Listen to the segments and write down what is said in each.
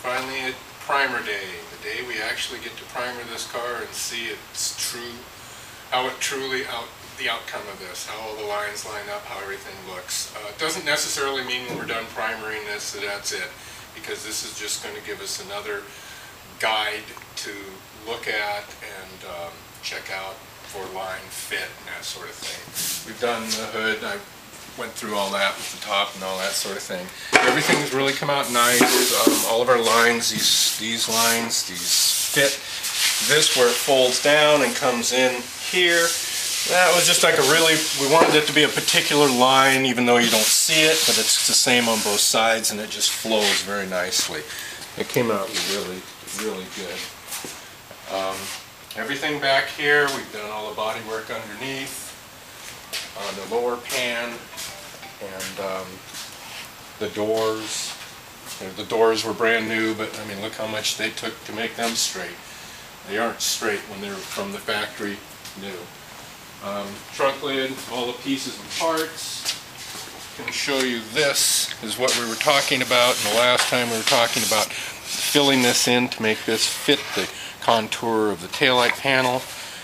finally at primer day, the day we actually get to primer this car and see its true, the outcome of this, how all the lines line up, how everything looks. It doesn't necessarily mean when we're done primering this that that's it, because this is just going to give us another guide to look at and check out for line fit and that sort of thing. We've done the hood. I went through all that with the top and all that sort of thing. Everything's really come out nice. All of our lines, these lines, these fit. This where it folds down and comes in here. That was just like we wanted it to be a particular line, even though you don't see it, but it's the same on both sides and it just flows very nicely. It came out really, really good. Everything back here, we've done all the body work underneath, on the lower pan, and the doors. The doors were brand new, but I mean, look how much they took to make them straight. They aren't straight when they're from the factory new. Trunk lid, all the pieces and parts. I can show you this is what we were talking about, and the last time we were talking about filling this in to make this fit the contour of the taillight panel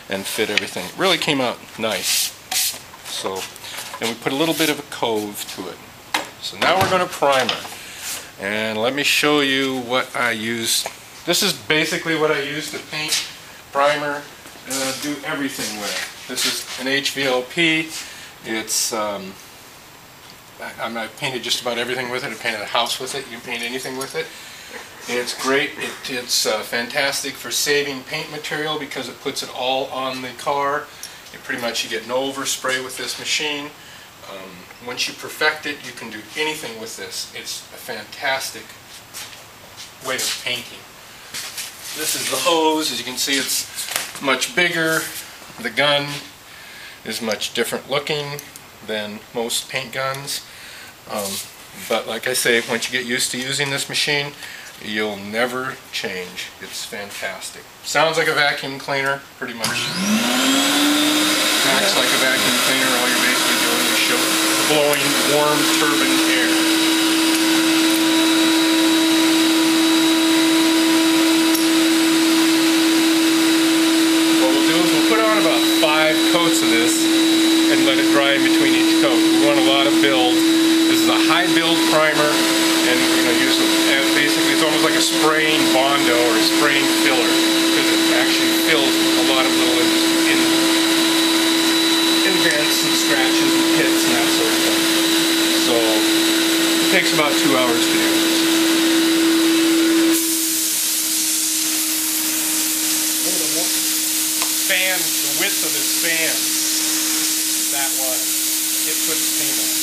and fit everything. It really came out nice. So, and we put a little bit of a cove to it. So now we're going to primer. And let me show you what I used. This is basically what I use to paint, primer, do everything with. This is an HVLP. It's, I painted just about everything with it. I painted a house with it. You can paint anything with it. It's great. It's fantastic for saving paint material because it puts it all on the car. Pretty much you get no overspray with this machine. Once you perfect it, you can do anything with this. It's a fantastic way of painting. This is the hose. As you can see, it's much bigger. The gun is much different looking than most paint guns. But like I say, once you get used to using this machine, you'll never change. It's fantastic. Sounds like a vacuum cleaner, pretty much. Acts like a vacuum cleaner. All you're basically doing is blowing warm turbine air. What we'll do is we'll put on about 5 coats of this and let it dry in between each coat. We want a lot of build. This is a high build primer, and we're going to use basically it's almost like a spraying Bondo or a spraying filler, because it actually fills a lot of little indents and scratches and pits and that sort of thing. So it takes about 2 hours to do this. Fan, the width of this fan, that wide, it puts paint on.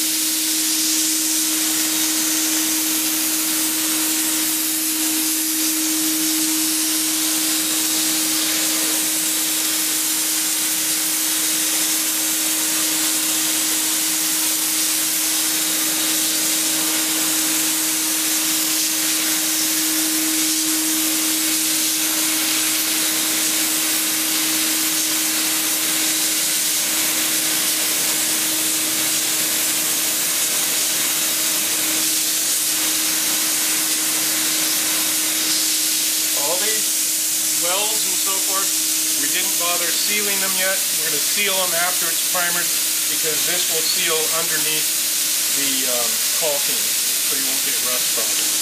Wells and so forth, we didn't bother sealing them yet. We're going to seal them after it's primered because this will seal underneath the caulking, so you won't get rust problems.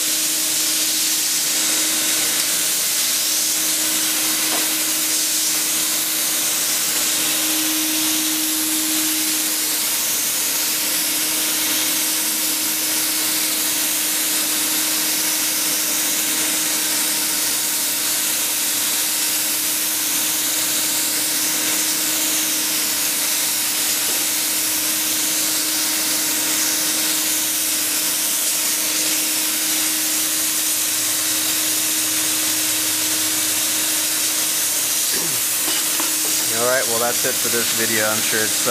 Alright, well that's it for this video. I'm sure it's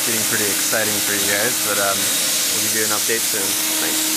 getting pretty exciting for you guys, but we'll give you an update soon. Thanks.